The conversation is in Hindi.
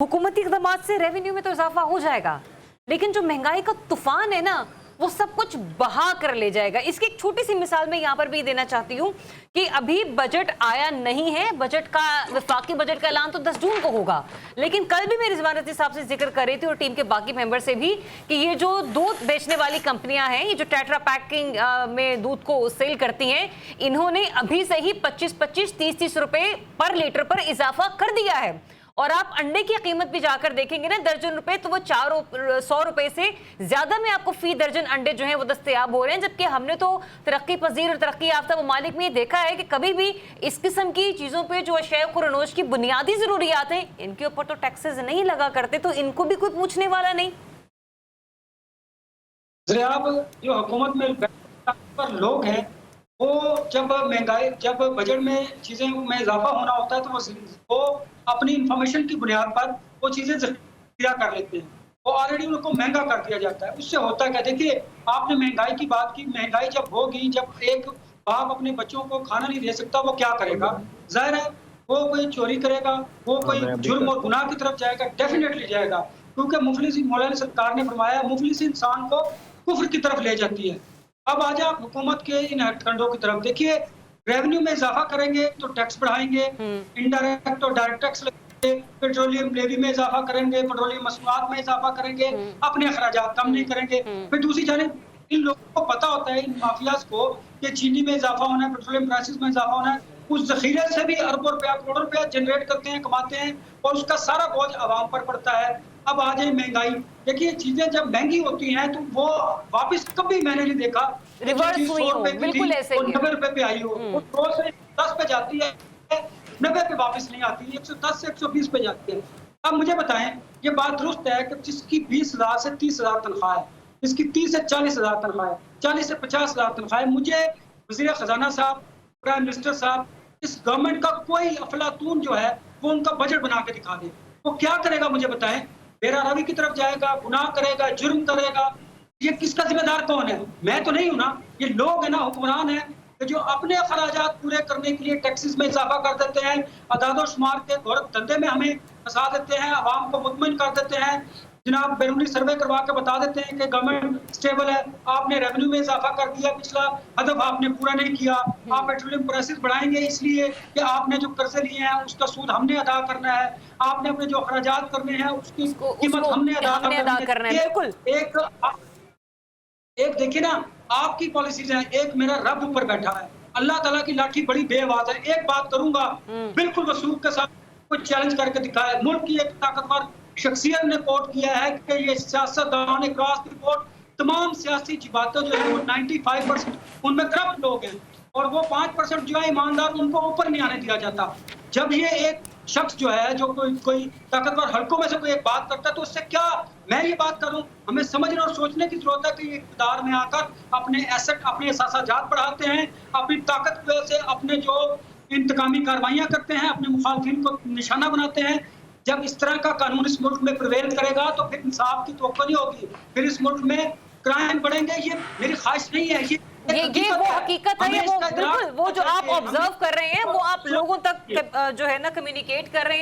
हुकूमती इक़दामात से रेवेन्यू में तो इजाफा हो जाएगा, लेकिन जो महंगाई का तूफान है ना, वो सब कुछ बहा कर ले जाएगा। इसकी एक छोटी सी मिसाल मैं यहाँ पर भी देना चाहती हूँ कि अभी बजट आया नहीं है। बजट का वफाकी बजट का ऐलान तो 10 जून को होगा, लेकिन कल भी मैं रिजवान रज़ी साहब से जिक्र कर रही थी और टीम के बाकी मेंबर से भी कि ये जो दूध बेचने वाली कंपनियां हैं, ये जो टेट्रा पैकिंग में दूध को सेल करती हैं, इन्होंने अभी से ही 25-25, 30-30 रुपए पर लीटर पर इजाफा कर दिया है। और आप अंडे की कीमत भी जाकर देखेंगे ना, दर्जन रुपए तो वो 100 रुपए से ज्यादा में आपको फी दर्जन अंडे जो हैं वो दस्तयाब हो रहे हैं। जबकि हमने तो तरक्की पजीर और तरक्की याफ्ता ममालिक में ये देखा है कि कभी भी इस किस्म की चीजों पे जो अशया खुरनोश की बुनियादी जरूरियात हैं, इनके ऊपर तो टैक्सेस नहीं लगा करते, तो इनको भी कोई पूछने वाला नहीं। जो हुकूमत में पर लोग हैं, वो जब बजट में चीजें में इजाफा होना होता है तो वो अपनी इंफॉर्मेशन की बुनियाद पर वो चीजें जख्तिया कर लेते हैं। वो ऑलरेडी उनको महंगा कर दिया जाता है। उससे होता क्या, देखिए आपने महंगाई की बात की। महंगाई जब होगी, जब एक बाप अपने बच्चों को खाना नहीं दे सकता, वो क्या करेगा? जाहिर है वो कोई चोरी करेगा, वो कोई जुर्म और गुनाह की तरफ जाएगा, डेफिनेटली जाएगा। क्योंकि मुफलिस मौलाना सरकार ने फरमाया, मुफलिस इंसान को कुफ्र की तरफ ले जाती है। अब आज आप हुकूमत के इन हथकंडों की तरफ देखिए। रेवेन्यू में इजाफा करेंगे तो टैक्स बढ़ाएंगे, इनडायरेक्ट और डायरेक्ट टैक्स लगेंगे, पेट्रोलियम लेवी में इजाफा करेंगे, पेट्रोलियम मसनूआत में इजाफा करेंगे, अपने अखराजात कम नहीं करेंगे। फिर दूसरी जानिब इन लोगों को पता होता है, इन माफियाज को, कि चीनी में इजाफा होना है, पेट्रोलियम प्राइसेस में इजाफा होना है। उस जखीरे से भी अरबों रुपया, करोड़ों रुपया जनरेट करते हैं, कमाते हैं, और उसका सारा बोझ आवाम पर पड़ता है। अब आ जाए महंगाई। देखिए चीजें जब महंगी होती हैं तो वो वापस कभी मैंने नहीं देखा रिवर्स हुई हो, बिल्कुल ऐसे ही 90 रुपए पे आई हो, वो 100 से 10 पे जाती है, 90 पे वापस नहीं आती, 110 से 120 पे जाती है। अब मुझे बताएं, ये बात दुरुस्त है कि जिसकी 20,000 से 30,000 तनख्वाह है, जिसकी 30 से 40,000 तनख्वाह है, 40 से 50,000 तनख्वाह है, मुझे वज़ीर खजाना साहब, प्राइम मिनिस्टर साहब, इस गवर्नमेंट का कोई अफलातून जो है वो उनका बजट बना के दिखा दे। वो क्या करेगा मुझे बताएं? बेरारवी की तरफ जाएगा, गुनाह करेगा, जुर्म करेगा। ये किसका जिम्मेदार कौन है? मैं तो नहीं हूं ना, ये लोग है ना, हुक्मरान है, जो अपने अखराजात पूरे करने के लिए टैक्सेस में इजाफा कर देते हैं, अदाद-ओ-शुमार के धंधे में हमें फंसा देते हैं, आवाम को मुतमईन कर देते हैं। जनाब बैरूनी सर्वे करवा के बता देते हैं कि गवर्नमेंट स्टेबल है, आपने रेवेन्यू में इजाफा कर दिया, पिछला हदफ आपने पूरा नहीं किया, आप पेट्रोलियम प्राइसेस बढ़ाएंगे इसलिए कि आपने जो कर्जे लिए हैं उसका सूद हमने अदा करना है, आपने अपने जो अखराजात करने हैं उसकी कीमत हमने अदा करना है। बिल्कुल एक देखिए ना, आपकी पॉलिसीज है, एक मेरा रब ऊपर बैठा है, अल्लाह ताला की लाठी बड़ी बेआवाज है। एक बात करूंगा, बिल्कुल वसूख के साथ कुछ चैलेंज करके दिखाया। मुल्क की एक ताकतवर शख्सियत ने कोट किया है कि ये सियासतदान क्रॉस द बोर्ड, तमाम सियासी जमातें जो है वो 95% उनमें करप्ट लोग हैं, और वो 5% जो है ईमानदार, उनको ऊपर नहीं आने दिया जाता। जब ये एक शख्स जो है, जो कोई ताकतवर हल्कों में से कोई एक बात करता है, तो उससे क्या मैं ये बात करूं? हमें समझने और सोचने की जरूरत है कि ये इक़्तिदार में आकर अपने एसेट, अपने एहसासात बढ़ाते हैं, अपनी ताकत की वजह से अपने जो इंतकामी कार्रवाइयां करते हैं, अपने मुखालफिन को निशाना बनाते हैं। जब इस तरह का कानून इस मुल्क में प्रिवेल करेगा तो फिर इंसाफ की तवक्को नहीं होगी, फिर इस मुल्क में क्राइम बढ़ेंगे। ये मेरी ख्वाहिश नहीं है, ये वो हकीकत है, वो बिल्कुल वो जो आप ऑब्जर्व कर रहे हैं वो आप लोगों तक जो है ना कम्युनिकेट कर रहे हैं।